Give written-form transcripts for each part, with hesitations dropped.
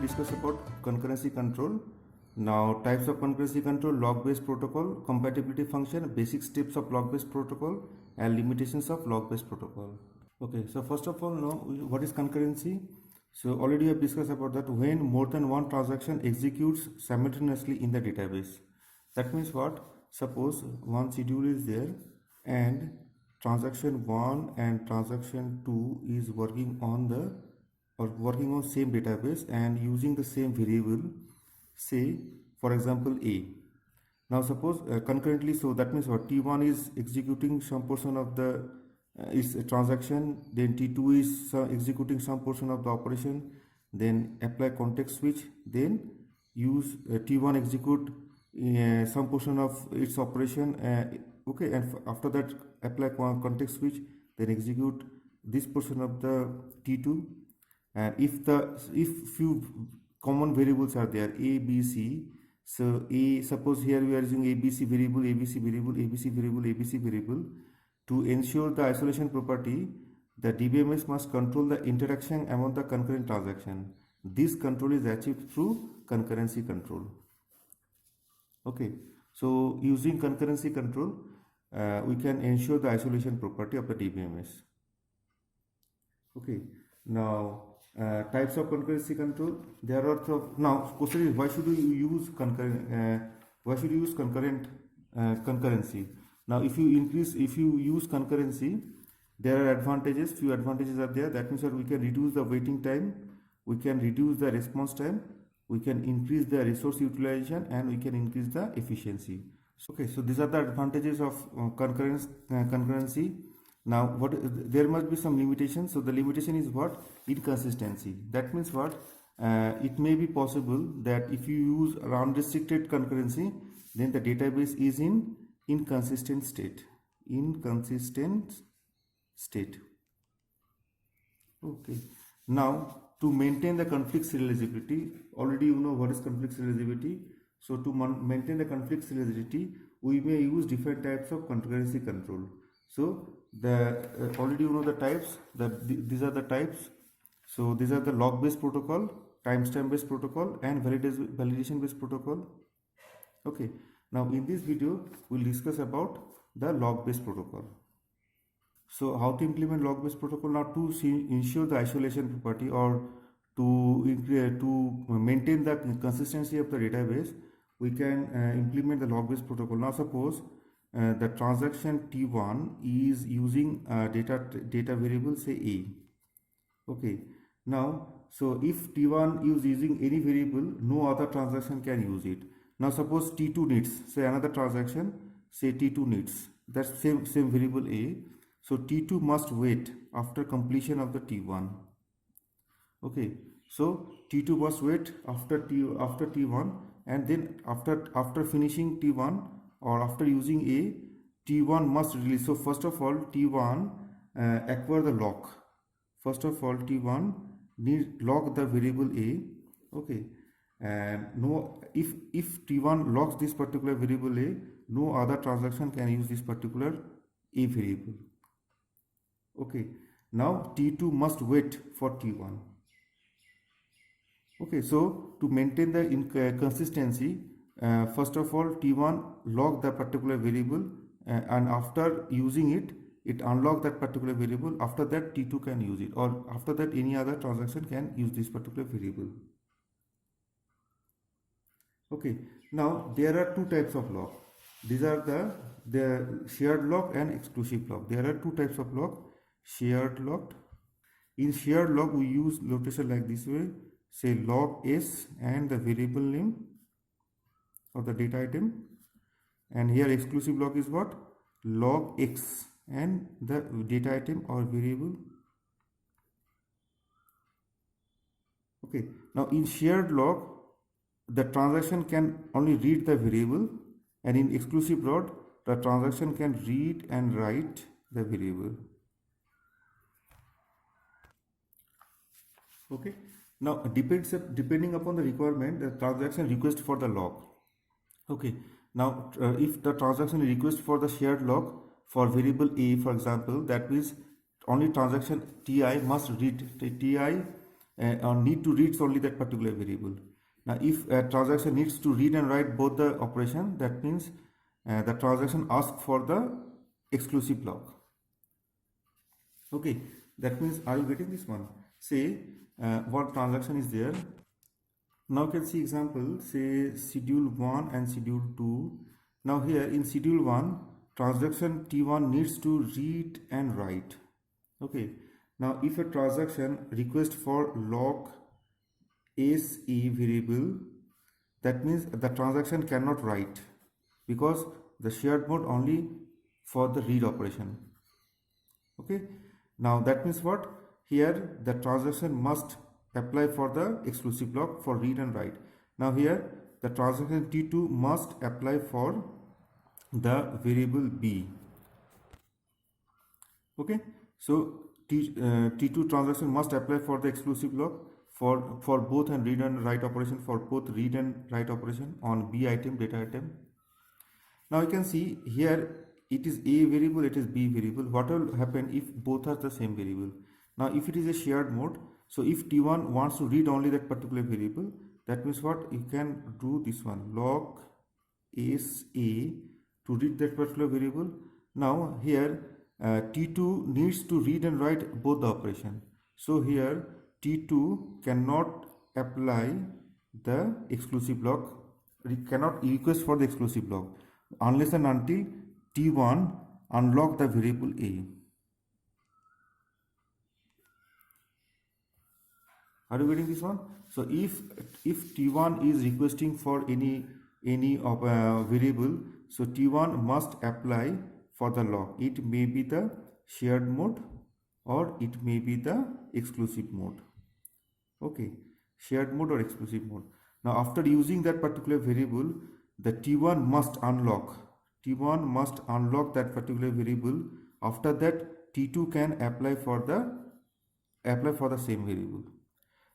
discuss about concurrency control. Now, types of concurrency control, log-based protocol, compatibility function, basic steps of log-based protocol, and limitations of log-based protocol. Okay, so first of all, now what is concurrency? So already I have discussed about that when more than one transaction executes simultaneously in the database. That means what? Suppose one schedule is there and transaction 1 and transaction 2 is working on same database and using the same variable, say for example A. Now suppose concurrently, so that means what? T1 is executing some portion of the is a transaction, then T2 is executing some portion of the operation, then apply context switch, then use T1 execute some portion of its operation, okay, and after that apply context switch, then execute this portion of the T2. And if few common variables are there, A, B, C, so suppose here we are using ABC variable, ABC variable, ABC variable, ABC variable. To ensure the isolation property, the DBMS must control the interaction among the concurrent transaction. This control is achieved through concurrency control. Okay, so using concurrency control, we can ensure the isolation property of the DBMS. Okay, now types of concurrency control. There are now question is, why should you use concurrency? Now if you use concurrency, there are advantages. Few advantages are there. That means that we can reduce the waiting time, we can reduce the response time, we can increase the resource utilization, and we can increase the efficiency. Okay, so these are the advantages of concurrency. Now there must be some limitations. So the limitation is what? Inconsistency. That means what? It may be possible that if you use unrestricted concurrency, then the database is in inconsistent state. Okay, now to maintain the conflict serializability, already you know what is conflict serializability. So to maintain the conflict serializability, we may use different types of concurrency control. So already you know the types, these are the types. So these are the log based protocol, timestamp based protocol, and validation based protocol. Okay, now in this video we'll discuss about the log based protocol. So how to implement log based protocol? Now to ensure the isolation property or to maintain the consistency of the database, we can implement the log based protocol. Now suppose the transaction T1 is using data variable, say A. Okay, now so if T1 is using any variable, no other transaction can use it. Now suppose T2 needs, say another transaction, say T2 needs that same variable A. So T2 must wait after completion of the T1. Okay, so T2 must wait after T1, and then after finishing T1 or after using A, T1 must release. So first of all, T1 acquire the lock. First of all, T1 need lock the variable A. Okay, and if T1 locks this particular variable A, no other transaction can use this particular A variable. Okay, now T2 must wait for T1. Okay, so to maintain the consistency, first of all, T1 lock the particular variable, and after using it, it unlock that particular variable. After that, T2 can use it, or after that, any other transaction can use this particular variable. Okay, now there are two types of lock. These are the shared lock and exclusive lock. There are two types of lock. Shared locked. In shared lock, we use notation like this way. Say log S and the variable name of the data item, and here exclusive log is what? Log X and the data item or variable. Okay, now in shared log, the transaction can only read the variable, and in exclusive log, the transaction can read and write the variable. Okay, now depending upon the requirement, the transaction request for the log. Okay, now if the transaction request for the shared log for variable A, for example, that means only transaction Ti must read Ti or need to read only that particular variable. Now if a transaction needs to read and write both the operation, that means the transaction asks for the exclusive block. Okay, that means are you getting this one? Say what transaction is there. Now you can see example, say schedule 1 and schedule 2. Now here in schedule 1, transaction T1 needs to read and write. Okay, now if a transaction request for lock SE variable, that means the transaction cannot write because the shared mode only for the read operation. Okay, now that means what? Here the transaction must apply for the exclusive block for read and write. Now here the transaction T2 must apply for the variable B. Okay, so T2 transaction must apply for the exclusive block for both and read and write operation, for both read and write operation on B item, data item. Now you can see here it is A variable, it is B variable. What will happen if both are the same variable? Now if it is a shared mode, so if T1 wants to read only that particular variable, that means what? You can do this one, log SA to read that particular variable. Now here T2 needs to read and write both the operation. So here T2 cannot apply the exclusive block, cannot request for the exclusive block unless and until T1 unlock the variable A. Are you getting this one? So if T1 is requesting for any variable, so T1 must apply for the lock. It may be the shared mode or it may be the exclusive mode. Okay, shared mode or exclusive mode. Now after using that particular variable, the T1 must unlock. T1 must unlock that particular variable. After that, T2 can apply for the same variable.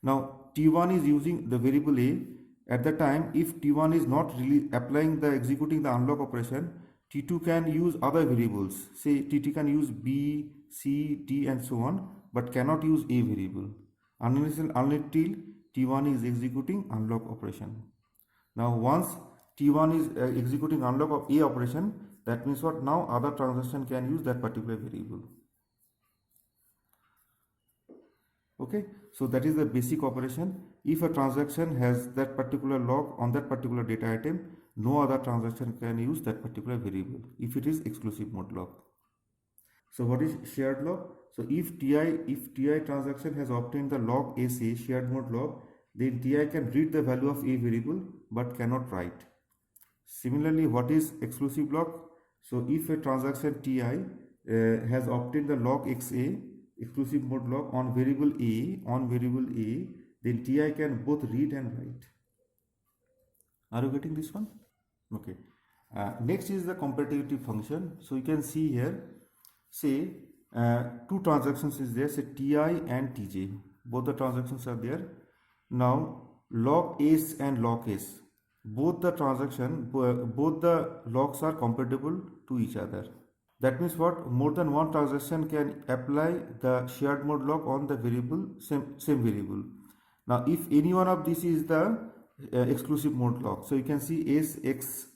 Now T1 is using the variable A. At the time, if T1 is not really executing the unlock operation, T2 can use other variables. Say T2 can use B, C, D and so on, but cannot use A variable until T1 is executing unlock operation. Now once T1 is executing unlock of A operation, that means what? Now other transaction can use that particular variable. Okay, so that is the basic operation. If a transaction has that particular lock on that particular data item, no other transaction can use that particular variable if it is exclusive mode lock. So what is shared lock? So if TI transaction has obtained the lock SA, shared mode lock, then TI can read the value of A variable but cannot write. Similarly, what is exclusive lock? So if a transaction TI has obtained the lock XA, exclusive mode lock on variable A, then TI can both read and write. Are you getting this one? Okay. Next is the comparativity function. So you can see here, say two transactions is there, say TI and TJ. Both the transactions are there. Now log S and log S, both the logs are compatible to each other. That means what? More than one transaction can apply the shared mode lock on the variable, same variable. Now if any one of these is the exclusive mode lock, so you can see S, X,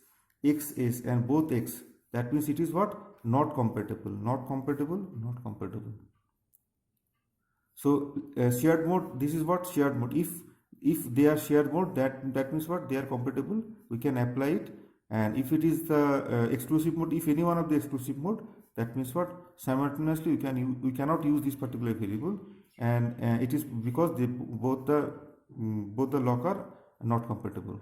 X, S and both X, that means it is what? Not compatible, not compatible, not compatible. So shared mode, this is what? Shared mode. If they are shared mode, that means what? They are compatible, we can apply it. And if it is the exclusive mode, if any one of the exclusive mode, that means what? Simultaneously we cannot use this particular variable, and it is because both the lock are not compatible.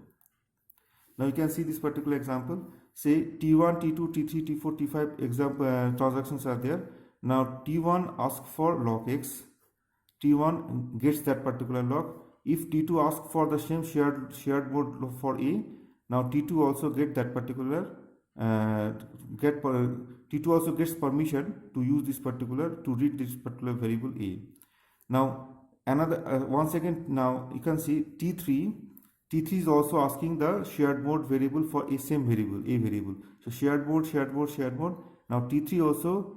Now you can see this particular example. Say T1, T2, T3, T4, T5 example transactions are there. Now T1 asks for lock X, T1 gets that particular lock. If T2 asks for the same shared mode for A, now T2 also get that particular T2 also gets permission to use this particular, to read this particular variable A. Now another once again, now you can see T3 is also asking the shared mode variable for a same variable, A variable. So shared mode. Now T3 also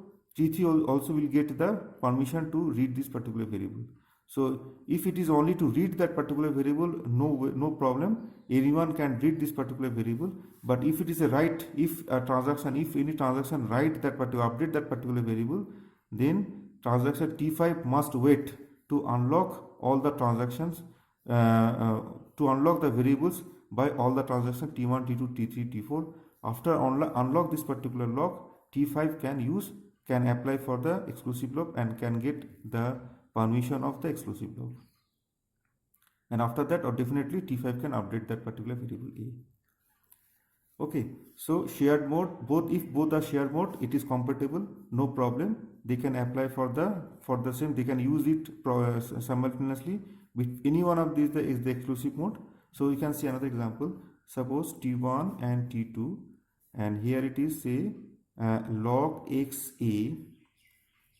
will get the permission to read this particular variable. So if it is only to read that particular variable, no problem. Anyone can read this particular variable. But if it is a write, if any transaction write that particular, update that particular variable, then transaction T5 must wait to unlock all the transactions, to unlock the variables by all the transactions T1, T2, T3, T4. After unlock this particular lock, T5 can apply for the exclusive lock and can get the permission of the exclusive lock. And after that, or definitely T5 can update that particular variable A. Okay, so shared mode, if both are shared mode, it is compatible, no problem. They can apply for the same, they can use it simultaneously with any one of these is the exclusive mode. So you can see another example. Suppose T1 and T2, and here it is say log XA.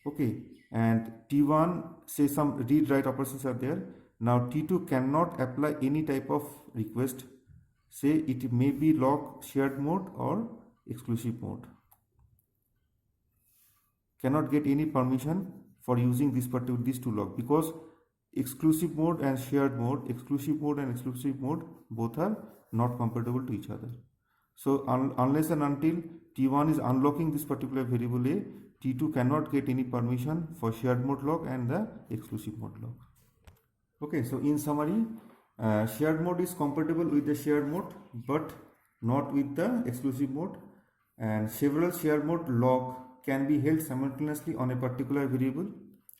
Okay, and T1 say some read write operations are there. Now T2 cannot apply any type of request. Say it may be log shared mode or exclusive mode. Cannot get any permission for using these two log, because exclusive mode and shared mode, both are not compatible to each other. So unless and until T1 is unlocking this particular variable A, T2 cannot get any permission for shared mode log and the exclusive mode log. Okay, so in summary, shared mode is compatible with the shared mode but not with the exclusive mode, and several shared mode log can be held simultaneously on a particular variable.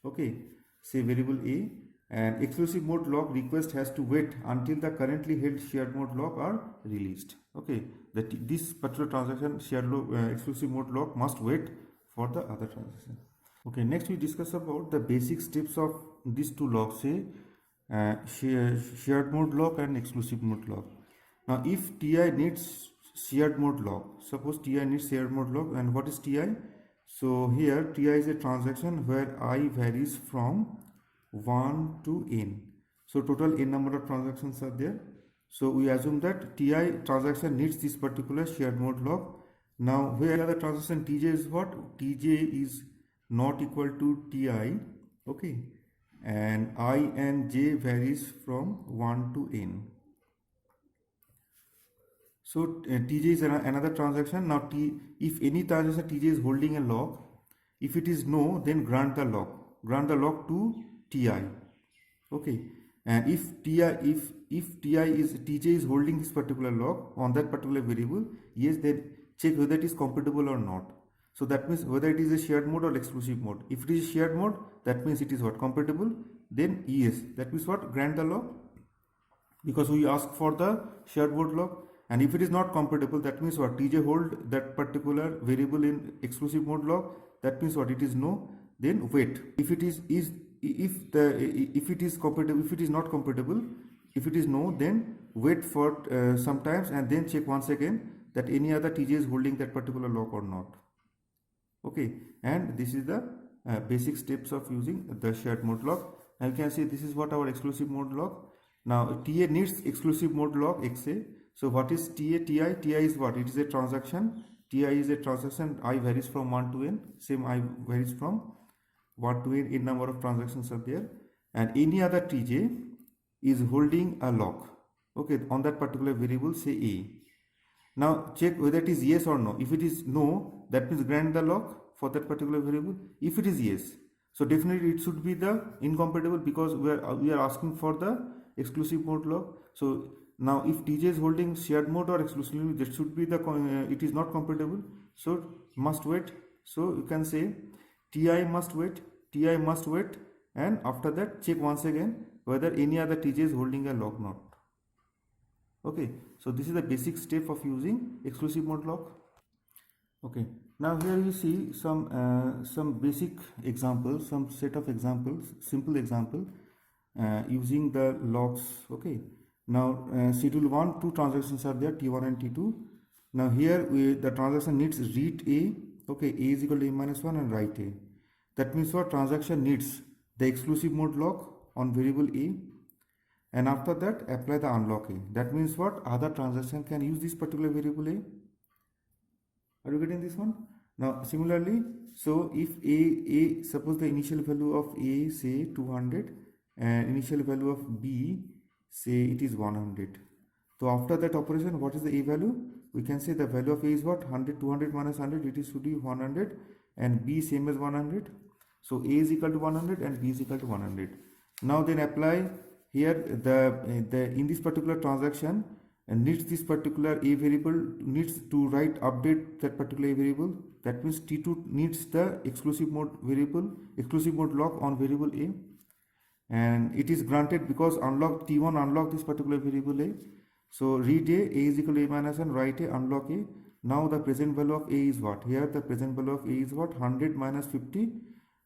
Okay, say variable A, and exclusive mode log request has to wait until the currently held shared mode log are released. Okay, this particular transaction exclusive mode log must wait for the other transaction. Okay, next we discuss about the basic steps of these two logs, say shared mode log and exclusive mode log. Now if Ti needs shared mode log, suppose Ti needs shared mode log, and what is Ti? So here Ti is a transaction where I varies from 1 to n. So total n number of transactions are there. So we assume that Ti transaction needs this particular shared mode log. Now where the transaction Tj is what? Tj is not equal to Ti. Okay, and I and j varies from 1 to n. So Tj is another transaction. Now if any transaction Tj is holding a log, if it is no, then grant the log to Ti. Okay, and if Tj is holding this particular log on that particular variable, yes, then check whether it is compatible or not. So that means whether it is a shared mode or exclusive mode. If it is shared mode, that means it is what? Compatible. Then yes, that means what? Grant the log, because we ask for the shared mode log. And if it is not compatible, that means what? Tj hold that particular variable in exclusive mode log. That means what? It is no. Then wait. If it is compatible, if it is not compatible, if it is no, then wait for some times and then check once again that any other Tj is holding that particular log or not. Okay, and this is the basic steps of using the shared mode log. And you can see this is what our exclusive mode log. Now Ta needs exclusive mode log XA. So what is Ta? Ti is what? It is a transaction. Ti is a transaction. I varies from 1 to n. Same I varies from 1 to n. Number of transactions are there. And any other Tj is holding a log. Okay, on that particular variable, say A. Now check whether it is yes or no. If it is no, that means grant the log for that particular variable. If it is yes, so definitely it should be the incompatible, because we are asking for the exclusive mode log. So now if Tj is holding shared mode or exclusive mode, that should be it is not compatible. So must wait. So you can say Ti must wait, and after that check once again whether any other Tj is holding a log not. Okay, so this is the basic step of using exclusive mode log. Okay, now here you see some basic examples, some set of examples, simple example using the logs. Okay, now schedule 1, 2 transactions are there, T1 and T2. Now here the transaction needs read A. Okay, A is equal to A minus 1 and write A. That means what? Transaction needs the exclusive mode log on variable A, and after that apply the unlock A. That means what? Other transaction can use this particular variable A. Are you getting this one? Now similarly, so if A suppose the initial value of A say 200, and initial value of B, say it is 100. So after that operation, what is the A value? We can say the value of A is what? 100, 200 minus 100, it is should be 100, and B same as 100. So A is equal to 100 and B is equal to 100. Now then apply here the in this particular transaction needs this particular A variable needs to update that particular A variable. That means T2 needs the exclusive mode lock on variable A, and it is granted because T1 unlock this particular variable A. So read A is equal to A minus 1, write A, unlock A. Now the present value of A is what? Here the present value of A is what? 100 minus 50.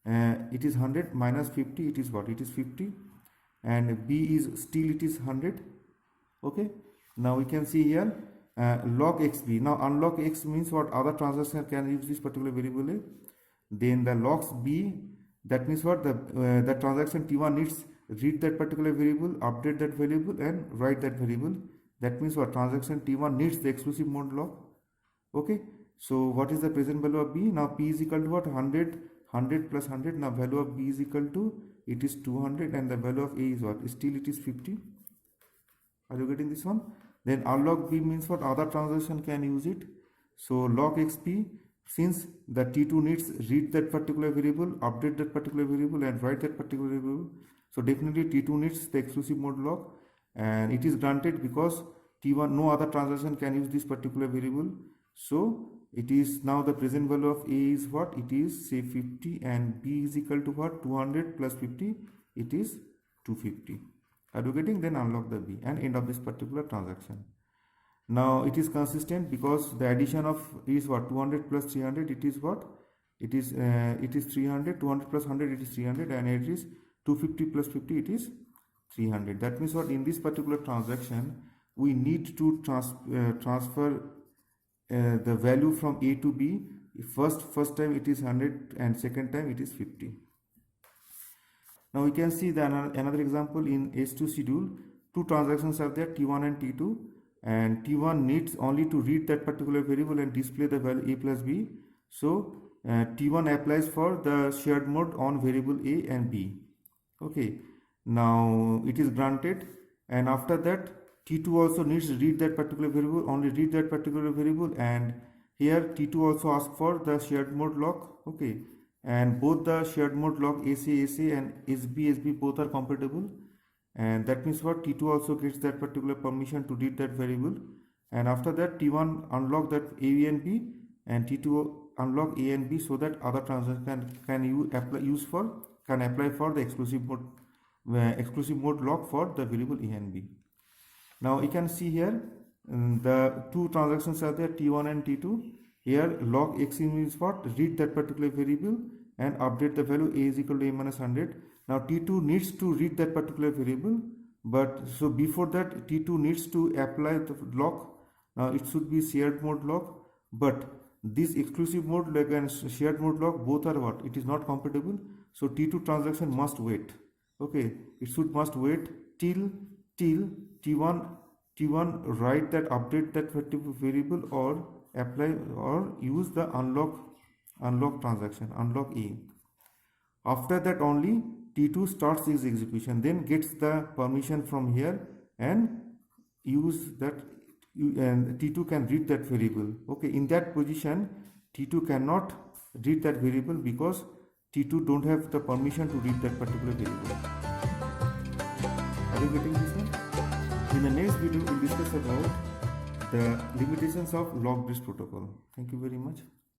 It is 100 minus 50, it is what? It is 50. And B is still it is 100. Okay. Now we can see here log xb. Now unlock x means what? Other transaction can use this particular variable A. Then the logs b, that means what? The transaction T1 needs read that particular variable, update that variable, and write that variable. That means what? Transaction T1 needs the exclusive mode lock. Okay. So what is the present value of B? Now P is equal to what? 100 plus 100. Now value of B is equal to, it is 200, and the value of A is what? Still it is 50. Are you getting this one? Then unlock B means what? Other transaction can use it. So log xp, since the T2 needs read that particular variable, update that particular variable, and write that particular variable. So definitely T2 needs the exclusive mode lock, and it is granted because T1 no other transaction can use this particular variable. So it is now the present value of A is what? It is say 50, and B is equal to what? 200 plus 50, it is 250. Are you getting? Then unlock the B and end of this particular transaction. Now it is consistent because the addition of is what? 200 plus 300, it is what? It is 300. 200 plus 100, it is 300, and it is 250 plus 50, it is 300. That means what? In this particular transaction, we need to transfer the value from A to B. First time it is 100, and second time it is 50. Now we can see another example in S2 schedule. Two transactions are there, T1 and T2, and T1 needs only to read that particular variable and display the value A plus B. So T1 applies for the shared mode on variable A and B. Okay, now it is granted, and after that T2 also needs to read that particular variable, only read that particular variable, and here T2 also asks for the shared mode lock. Okay, and both the shared mode lock SA and SB both are compatible, and that means what? T2 also gets that particular permission to read that variable, and after that T1 unlock that A and B, and T2 unlock A and B, so that other transaction can apply for the exclusive mode lock for the variable A and B. Now you can see here the two transactions are there, T1 and T2. Here log x means what? Read that particular variable and update the value A is equal to A minus 100. Now T2 needs to read that particular variable, but so before that T2 needs to apply the lock. Now it should be shared mode lock, but this exclusive mode lock and shared mode lock both are what? It is not compatible. So T2 transaction must wait. Okay, it must wait till T1 write that, update that variable, or apply or use the unlock transaction, unlock A. After that only T2 starts its execution, then gets the permission from here and use that, and T2 can read that variable. Okay, in that position T2 cannot read that variable because T2 don't have the permission to read that particular variable. Are you getting this one? In the next video we'll discuss about the limitations of log bridge protocol. Thank you very much.